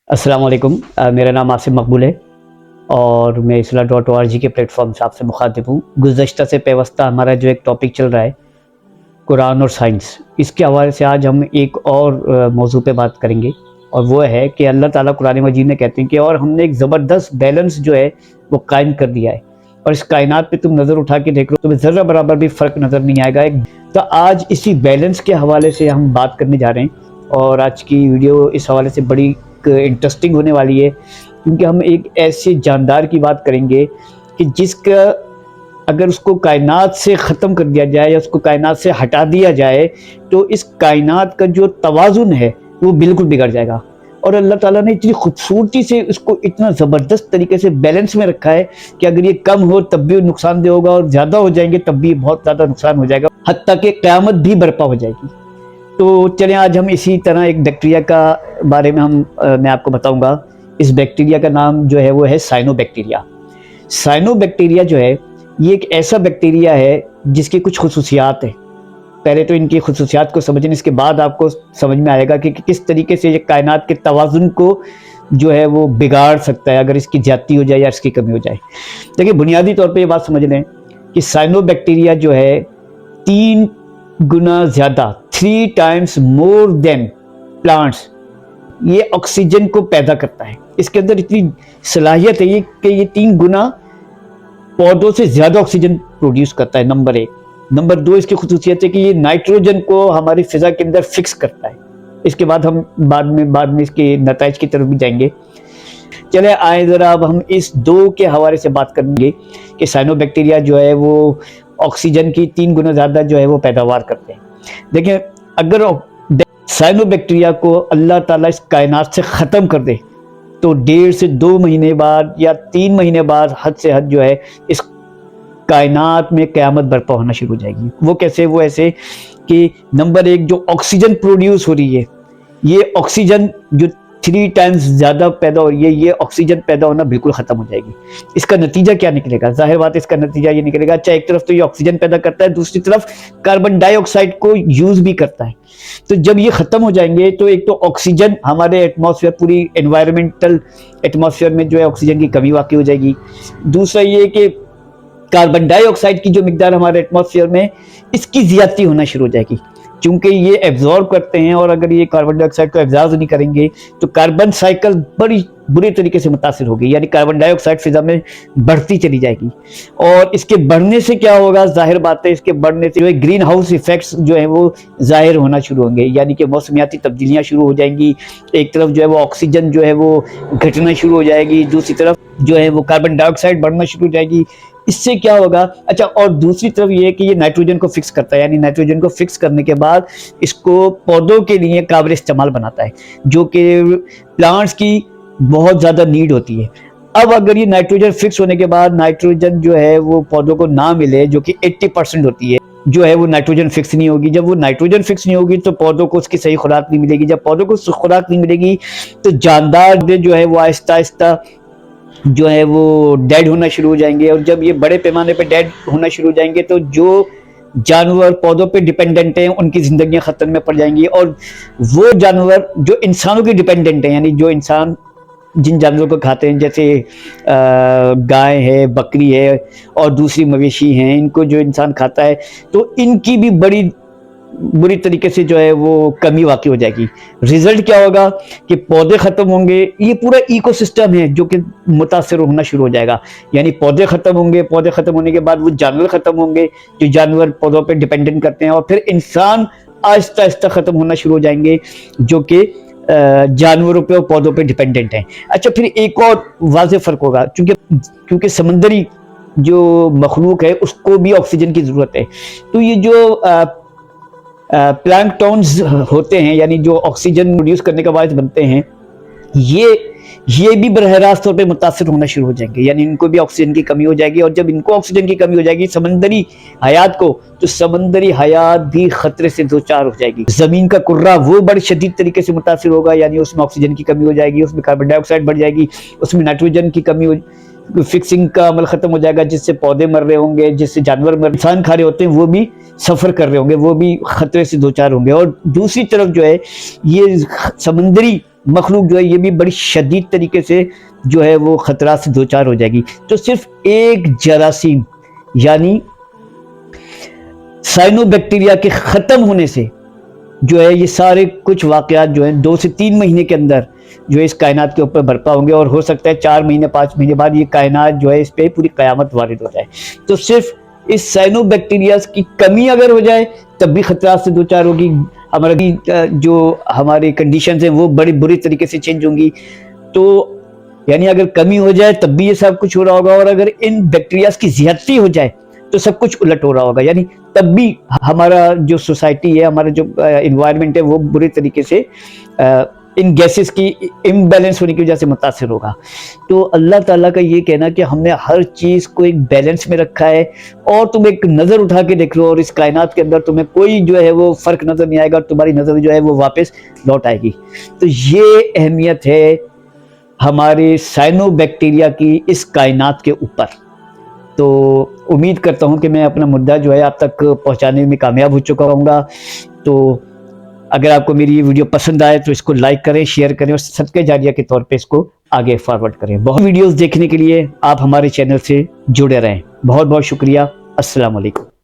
अस्सलाम वालेकुम। मेरा नाम आसिम मकबूल है और मैं isla.org के प्लेटफॉर्म से आपसे मुखातिब हूँ। गुज़श्ता से पेवस्ता हमारा जो एक टॉपिक चल रहा है कुरान और साइंस, इसके हवाले से आज हम एक और मौजू पे बात करेंगे और वो है कि अल्लाह ताला कुरान मजीद में कहते हैं कि और हमने एक ज़बरदस्त बैलेंस जो है वो कायम कर दिया है और इस कायनात पे तुम नज़र उठा के देख लो तुम्हें ज़र्रा बराबर भी फ़र्क नज़र नहीं आएगा। तो आज इसी बैलेंस के हवाले से हम बात करने जा रहे हैं और आज की वीडियो इस हवाले से बड़ी इंटरेस्टिंग होने वाली है क्योंकि हम एक ऐसे जानदार की बात करेंगे कि जिसका अगर उसको कायनात से ख़त्म कर दिया जाए या उसको कायनात से हटा दिया जाए तो इस कायनात का जो तवाज़ुन है वो बिल्कुल बिगड़ जाएगा। और अल्लाह ताला ने इतनी खूबसूरती से उसको इतना ज़बरदस्त तरीके से बैलेंस में रखा है कि अगर ये कम हो तब भी नुकसानदेह होगा और ज़्यादा हो जाएंगे तब भी बहुत ज़्यादा नुकसान हो जाएगा, हत्ता कि क़यामत भी बर्पा हो जाएगी। तो चलें आज हम इसी तरह एक बैक्टीरिया का बारे में मैं आपको बताऊंगा। इस बैक्टीरिया का नाम जो है वो है साइनोबैक्टीरिया। साइनोबैक्टीरिया जो है ये एक ऐसा बैक्टीरिया है जिसकी कुछ खुसूसियात है। पहले तो इनकी खुसूसियात को समझें, इसके बाद आपको समझ में आएगा कि किस तरीके से ये कायनात के तवाज़ुन को जो है वो बिगाड़ सकता है अगर इसकी ज्यादती हो जाए या इसकी कमी हो जाए। देखिए बुनियादी तौर पर ये बात समझ लें कि साइनोबैक्टीरिया जो है 3 गुना ज़्यादा 3 टाइम्स मोर देन प्लांट्स ये ऑक्सीजन को पैदा करता है। इसके अंदर इतनी सलाहियत है ये कि ये 3 गुना पौधों से ज़्यादा ऑक्सीजन प्रोड्यूस करता है, नंबर 1। नंबर 2 इसकी खुसूसियत है कि ये नाइट्रोजन को हमारी फिज़ा के अंदर फिक्स करता है। इसके बाद हम बाद में इसके नताइज की तरफ भी जाएंगे। चले आए ज़रा अब हम इस 2 के हवाले से बात करेंगे कि साइनोबैक्टीरिया जो है वो ऑक्सीजन की 3 गुना ज़्यादा जो है वो पैदावार करते हैं। देखिए अगर साइनोबैक्टीरिया को अल्लाह ताला इस कायनात से ख़त्म कर दे तो 1.5 से 2 महीने बाद या 3 महीने बाद हद से हद जो है इस कायनात में क़यामत बर्पा होना शुरू हो जाएगी। वो कैसे? वो ऐसे कि नंबर 1 जो ऑक्सीजन प्रोड्यूस हो रही है ये ऑक्सीजन जो 3 टाइम्स ज़्यादा पैदा हो रही है ये ऑक्सीजन पैदा होना बिल्कुल ख़त्म हो जाएगी। इसका नतीजा क्या निकलेगा? ज़ाहिर बात है इसका नतीजा ये निकलेगा, अच्छा एक तरफ तो ये ऑक्सीजन पैदा करता है, दूसरी तरफ कार्बन डाइऑक्साइड को यूज़ भी करता है। तो जब ये ख़त्म हो जाएंगे तो एक तो ऑक्सीजन हमारे एटमॉस्फेयर पूरी एनवायरमेंटल एटमॉस्फेयर में जो है ऑक्सीजन की कमी वाक़ई हो जाएगी। दूसरा ये कि कार्बन डाइऑक्साइड की जो मिकदार हमारे एटमॉस्फेयर में इसकी ज़्यादती होना शुरू हो जाएगी क्योंकि ये एब्जॉर्ब करते हैं और अगर ये कार्बन डाइऑक्साइड को एब्जॉर्ब नहीं करेंगे तो कार्बन साइकिल बड़ी बुरी तरीके से मुतासिर होगी, यानी कार्बन डाइऑक्साइड फिजा में बढ़ती चली जाएगी। और इसके बढ़ने से क्या होगा? जाहिर बात है इसके बढ़ने से जो है ग्रीन हाउस इफेक्ट्स जो है वो जाहिर होना शुरू होंगे, यानी कि मौसमियाती तब्दीलियाँ शुरू हो जाएंगी। एक तरफ जो है वो ऑक्सीजन जो है वो घटना शुरू हो जाएगी, दूसरी तरफ जो है वो कार्बन डाइऑक्साइड बढ़ना शुरू हो जाएगी। इससे क्या होगा? अच्छा और दूसरी तरफ ये है कि ये नाइट्रोजन को फिक्स करता है, यानी नाइट्रोजन को फिक्स करने के बाद इसको पौधों के लिए काबिल इस्तेमाल बनाता है जो कि प्लांट्स की बहुत ज़्यादा नीड होती है। अब अगर ये नाइट्रोजन फिक्स होने के बाद नाइट्रोजन जो है वो पौधों को ना मिले जो कि 80% होती है जो है वो नाइट्रोजन फिक्स नहीं होगी। जब वो नाइट्रोजन फिक्स नहीं होगी तो पौधों को उसकी सही खुराक नहीं मिलेगी। जब पौधों को खुराक नहीं मिलेगी तो जानदार जो है वो आहिस्ता आहिस्ता जो है वो डेड होना शुरू हो जाएंगे। और जब ये बड़े पैमाने पे डेड होना शुरू हो जाएंगे तो जो जानवर पौधों पे डिपेंडेंट हैं उनकी ज़िंदगियां ख़तरे में पड़ जाएंगी और वो जानवर जो इंसानों के डिपेंडेंट हैं, यानी जो इंसान जिन जानवरों को खाते हैं जैसे गाय है, बकरी है और दूसरी मवेशी हैं, इनको जो इंसान खाता है तो इनकी भी बड़ी बुरी तरीके से जो है वो कमी वाक़ई हो जाएगी। रिजल्ट क्या होगा कि पौधे ख़त्म होंगे, ये पूरा इकोसिस्टम है जो कि मुतासर होना शुरू हो जाएगा। यानी पौधे ख़त्म होंगे, पौधे ख़त्म होने के बाद वो जानवर ख़त्म होंगे जो जानवर पौधों पे डिपेंडेंट करते हैं और फिर इंसान आहिस्ता आहिस्ता ख़त्म होना शुरू हो जाएंगे जो कि जानवरों पे और पौधों पे डिपेंडेंट हैं। अच्छा फिर एक और वाज़ेह फ़र्क होगा क्योंकि समंदरी जो मखलूक है उसको भी ऑक्सीजन की ज़रूरत है। तो ये जो प्लैंकटॉन्स होते हैं यानी जो ऑक्सीजन प्रोड्यूस करने का बायस बनते हैं ये भी बरह रास्त तौर पे मुतासर होना शुरू हो जाएंगे, यानी इनको भी ऑक्सीजन की कमी हो जाएगी। और जब इनको ऑक्सीजन की कमी हो जाएगी समंदरी हयात को, तो समंदरी हयात भी खतरे से दो चार हो जाएगी। जमीन का कुर्रा वो बड़े शदीद तरीके से मुतासर होगा, यानी उसमें ऑक्सीजन की कमी हो जाएगी, उसमें कार्बन डाइऑक्साइड बढ़ जाएगी, उसमें नाइट्रोजन की कमी हो, फिक्सिंग का अमल खत्म हो जाएगा, जिससे पौधे मर रहे होंगे, जिससे जानवर इंसान खा रहे होते हैं वो भी सफ़र कर रहे होंगे, वो भी खतरे से दो चार होंगे। और दूसरी तरफ जो है ये समंदरी مخلوق جو ہے یہ بھی بڑی شدید طریقے سے جو ہے وہ خطرات سے دوچار ہو جائے گی. تو صرف ایک جراثیم یعنی سائنو بیکٹیریا کے ختم ہونے سے جو ہے یہ سارے کچھ واقعات جو ہیں 2 سے 3 مہینے کے اندر جو ہے اس کائنات کے اوپر برپا ہوں گے, اور ہو سکتا ہے 4 مہینے 5 مہینے بعد یہ کائنات جو ہے اس پہ پوری قیامت وارد ہو جائے. تو صرف اس سائنو بیکٹیریاز کی کمی اگر ہو جائے تب بھی خطرات سے دوچار ہوگی. ہماری جو ہماری کنڈیشنز ہیں وہ بڑی بری طریقے سے چینج ہوں گی. تو یعنی اگر کمی ہو جائے تب بھی یہ سب کچھ ہو رہا ہوگا, اور اگر ان بیکٹیریاز کی زیادتی ہو جائے تو سب کچھ الٹ ہو رہا ہوگا. یعنی تب بھی ہمارا جو سوسائٹی ہے, ہمارا جو انوائرمنٹ ہے وہ بری طریقے سے ان گیسز کی امبیلنس ہونے کی وجہ سے متاثر ہوگا. تو اللہ تعالیٰ کا یہ کہنا کہ ہم نے ہر چیز کو ایک بیلنس میں رکھا ہے, اور تم ایک نظر اٹھا کے دیکھ لو اور اس کائنات کے اندر تمہیں کوئی جو ہے وہ فرق نظر نہیں آئے گا, اور تمہاری نظر جو ہے وہ واپس لوٹ آئے گی. تو یہ اہمیت ہے ہمارے سائنو بیکٹیریا کی اس کائنات کے اوپر. تو امید کرتا ہوں کہ میں اپنا مدعا جو ہے آپ تک پہنچانے میں کامیاب ہو چکا ہوں گا. تو اگر آپ کو میری یہ ویڈیو پسند آئے تو اس کو لائک کریں, شیئر کریں, اور صدقہ جاریہ کے طور پہ اس کو آگے فارورڈ کریں. بہت ویڈیوز دیکھنے کے لیے آپ ہمارے چینل سے جڑے رہیں. بہت بہت شکریہ. السلام علیکم.